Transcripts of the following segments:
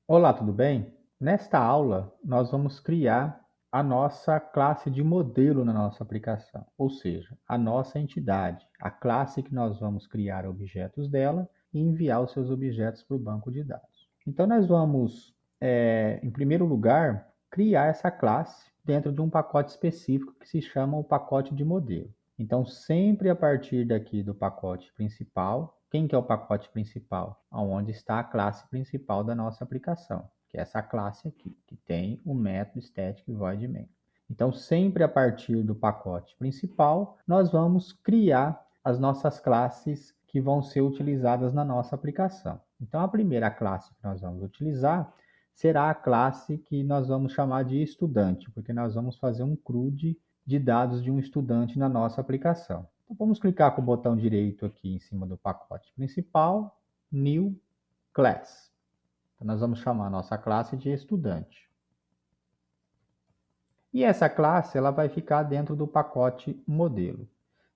Olá, tudo bem? Nesta aula, nós vamos criar a nossa classe de modelo na nossa aplicação, ou seja, a nossa entidade, a classe que nós vamos criar objetos dela e enviar os seus objetos para o banco de dados. Então, nós vamos, em primeiro lugar, criar essa classe dentro de um pacote específico que se chama o pacote de modelo. Então, sempre a partir daqui do pacote principal, quem que é o pacote principal? Onde está a classe principal da nossa aplicação, que é essa classe aqui, que tem o método static void main. Então, sempre a partir do pacote principal, nós vamos criar as nossas classes que vão ser utilizadas na nossa aplicação. Então, a primeira classe que nós vamos utilizar será a classe que nós vamos chamar de estudante, porque nós vamos fazer um CRUD de dados de um estudante na nossa aplicação. Então, vamos clicar com o botão direito aqui em cima do pacote principal, New Class. Então, nós vamos chamar a nossa classe de estudante. E essa classe ela vai ficar dentro do pacote modelo.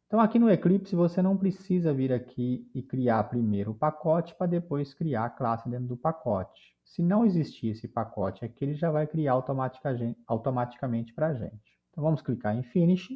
Então, aqui no Eclipse, você não precisa vir aqui e criar primeiro o pacote para depois criar a classe dentro do pacote. Se não existir esse pacote aqui, ele já vai criar automaticamente para a gente. Então, vamos clicar em Finish.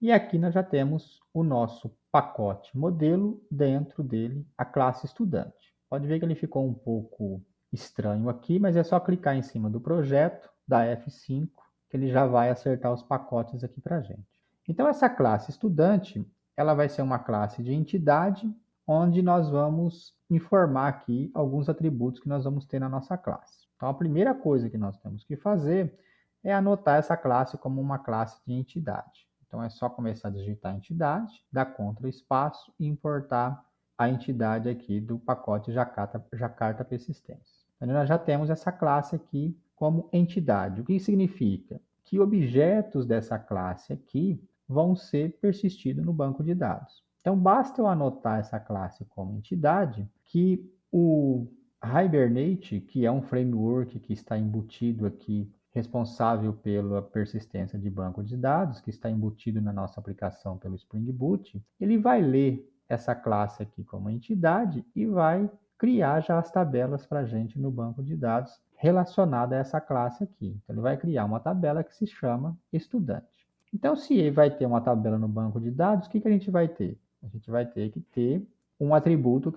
E aqui nós já temos o nosso pacote modelo, dentro dele a classe estudante. Pode ver que ele ficou um pouco estranho aqui, mas é só clicar em cima do projeto, da F5, que ele já vai acertar os pacotes aqui para a gente. Então essa classe estudante, ela vai ser uma classe de entidade, onde nós vamos informar aqui alguns atributos que nós vamos ter na nossa classe. Então a primeira coisa que nós temos que fazer é anotar essa classe como uma classe de entidade. Então é só começar a digitar a entidade, dar Ctrl espaço e importar a entidade aqui do pacote Jakarta Persistência. Então nós já temos essa classe aqui como entidade. O que significa? Que objetos dessa classe aqui vão ser persistidos no banco de dados. Então basta eu anotar essa classe como entidade que o Hibernate, que é um framework que está embutido aqui responsável pela persistência de banco de dados, que está embutido na nossa aplicação pelo Spring Boot, ele vai ler essa classe aqui como entidade e vai criar já as tabelas para a gente no banco de dados relacionada a essa classe aqui. Então, ele vai criar uma tabela que se chama estudante. Então, se ele vai ter uma tabela no banco de dados, o que a gente vai ter? A gente vai ter que ter um atributo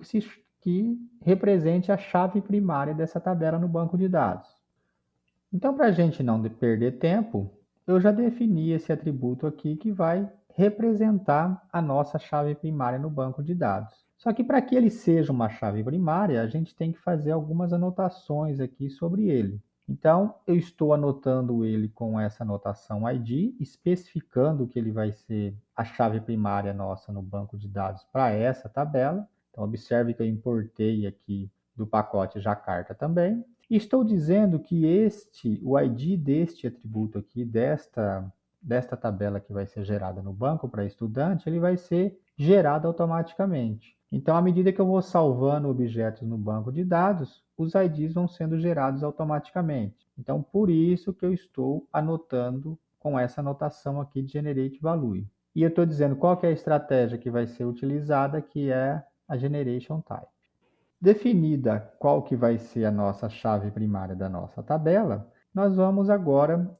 que represente a chave primária dessa tabela no banco de dados. Então, para a gente não perder tempo, eu já defini esse atributo aqui que vai representar a nossa chave primária no banco de dados. Só que para que ele seja uma chave primária, a gente tem que fazer algumas anotações aqui sobre ele. Então, eu estou anotando ele com essa anotação ID, especificando que ele vai ser a chave primária nossa no banco de dados para essa tabela. Então, observe que eu importei aqui do pacote Jakarta também. E estou dizendo que o ID deste atributo aqui, desta tabela que vai ser gerada no banco para estudante, ele vai ser gerado automaticamente. Então, à medida que eu vou salvando objetos no banco de dados, os IDs vão sendo gerados automaticamente. Então, por isso que eu estou anotando com essa anotação aqui de Generate Value. E eu estou dizendo qual que é a estratégia que vai ser utilizada, que é a Generation Type. Definida qual que vai ser a nossa chave primária da nossa tabela, nós vamos agora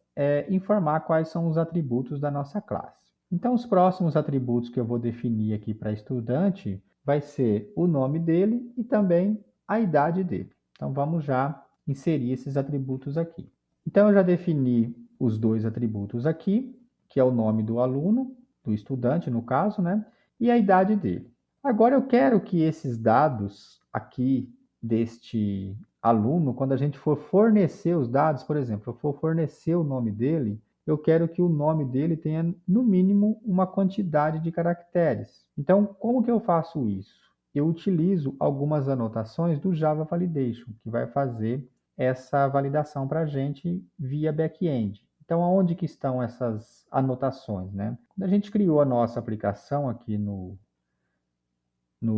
informar quais são os atributos da nossa classe. Então, os próximos atributos que eu vou definir aqui para estudante vai ser o nome dele e também a idade dele. Então, vamos já inserir esses atributos aqui. Então, eu já defini os dois atributos aqui, que é o nome do aluno, do estudante no caso, né? E a idade dele. Agora eu quero que esses dados aqui deste aluno, quando a gente for fornecer os dados, por exemplo, eu for fornecer o nome dele, eu quero que o nome dele tenha, no mínimo, uma quantidade de caracteres. Então, como que eu faço isso? Eu utilizo algumas anotações do Java Validation, que vai fazer essa validação para a gente via back-end. Então, aonde que estão essas anotações, né? Quando a gente criou a nossa aplicação aqui no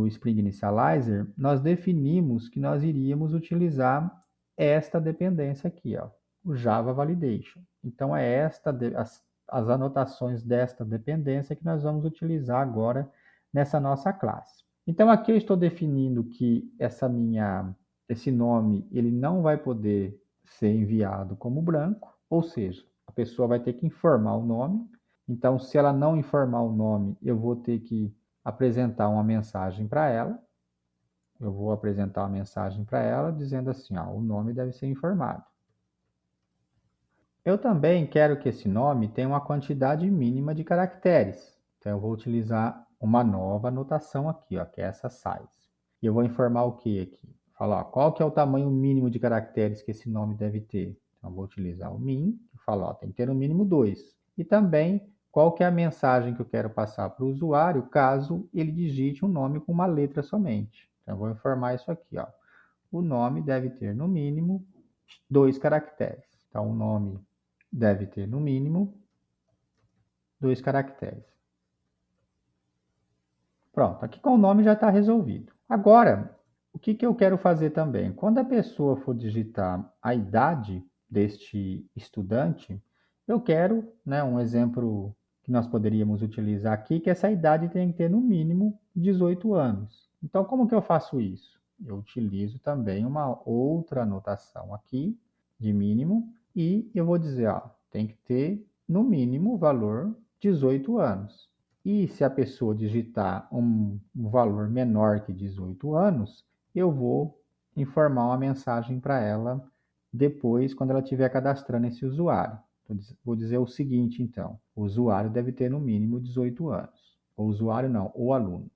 Spring Initializer, nós definimos que nós iríamos utilizar esta dependência aqui, ó, o Java Validation. Então, as anotações desta dependência que nós vamos utilizar agora nessa nossa classe. Então, aqui eu estou definindo que esse nome ele não vai poder ser enviado como branco, ou seja, a pessoa vai ter que informar o nome. Então, se ela não informar o nome, eu vou ter que apresentar uma mensagem para ela. Eu vou apresentar uma mensagem para ela dizendo assim, ó, o nome deve ser informado. Eu também quero que esse nome tenha uma quantidade mínima de caracteres. Então, eu vou utilizar uma nova anotação aqui, ó, que é essa size. E eu vou informar o que aqui? Falar, ó, qual que é o tamanho mínimo de caracteres que esse nome deve ter? Então, eu vou utilizar o min, que fala, ó, tem que ter no mínimo 2. E também, qual que é a mensagem que eu quero passar para o usuário, caso ele digite um nome com uma letra somente. Então, eu vou informar isso aqui, ó. O nome deve ter, no mínimo, 2 caracteres. Então, o nome deve ter, no mínimo, 2 caracteres. Pronto, aqui com o nome já está resolvido. Agora, o que eu quero fazer também? Quando a pessoa for digitar a idade deste estudante, eu quero, né, um exemplo que nós poderíamos utilizar aqui, que essa idade tem que ter, no mínimo, 18 anos. Então, como que eu faço isso? Eu utilizo também uma outra anotação aqui, de mínimo, e eu vou dizer, ó, tem que ter, no mínimo, o valor 18 anos. E se a pessoa digitar um valor menor que 18 anos, eu vou informar uma mensagem para ela depois, quando ela estiver cadastrando esse usuário. Vou dizer o seguinte, então: o usuário deve ter no mínimo 18 anos. O usuário não, o aluno.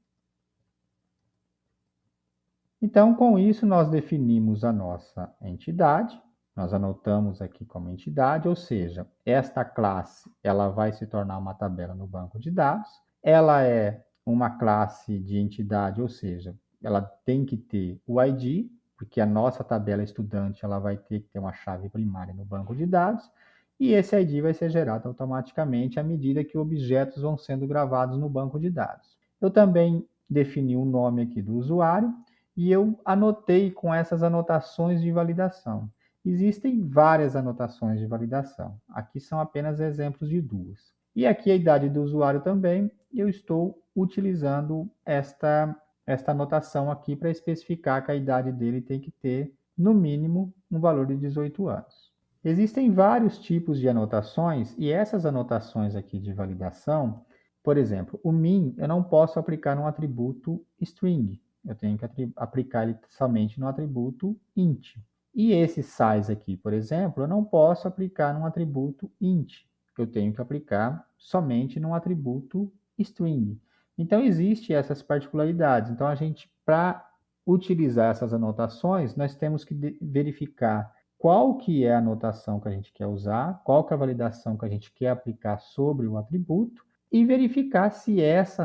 Então, com isso, nós definimos a nossa entidade. Nós anotamos aqui como entidade, ou seja, esta classe ela vai se tornar uma tabela no banco de dados. Ela é uma classe de entidade, ou seja, ela tem que ter o ID, porque a nossa tabela estudante ela vai ter que ter uma chave primária no banco de dados, e esse ID vai ser gerado automaticamente à medida que objetos vão sendo gravados no banco de dados. Eu também defini o nome aqui do usuário, e eu anotei com essas anotações de validação. Existem várias anotações de validação. Aqui são apenas exemplos de duas. E aqui a idade do usuário também, eu estou utilizando esta anotação aqui para especificar que a idade dele tem que ter, no mínimo, um valor de 18 anos. Existem vários tipos de anotações, e essas anotações aqui de validação, por exemplo, o min eu não posso aplicar num atributo string, eu tenho que aplicar ele somente no atributo int. E esse size aqui, por exemplo, eu não posso aplicar num atributo int, eu tenho que aplicar somente num atributo string. Então, existem essas particularidades. Então, a gente, para utilizar essas anotações, nós temos que verificar qual que é a anotação que a gente quer usar, qual que é a validação que a gente quer aplicar sobre o atributo, e verificar se esse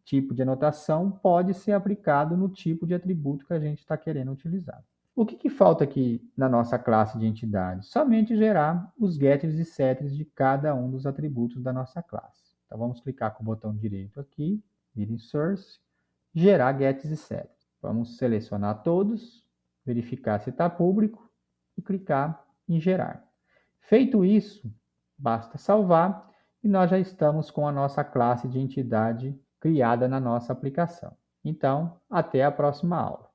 tipo de anotação pode ser aplicado no tipo de atributo que a gente está querendo utilizar. O que falta aqui na nossa classe de entidade? Somente gerar os getters e setters de cada um dos atributos da nossa classe. Então, vamos clicar com o botão direito aqui, vir em Source, gerar getters e setters. Vamos selecionar todos, verificar se está público e clicar em gerar. Feito isso, basta salvar e nós já estamos com a nossa classe de entidade criada na nossa aplicação. Então, até a próxima aula.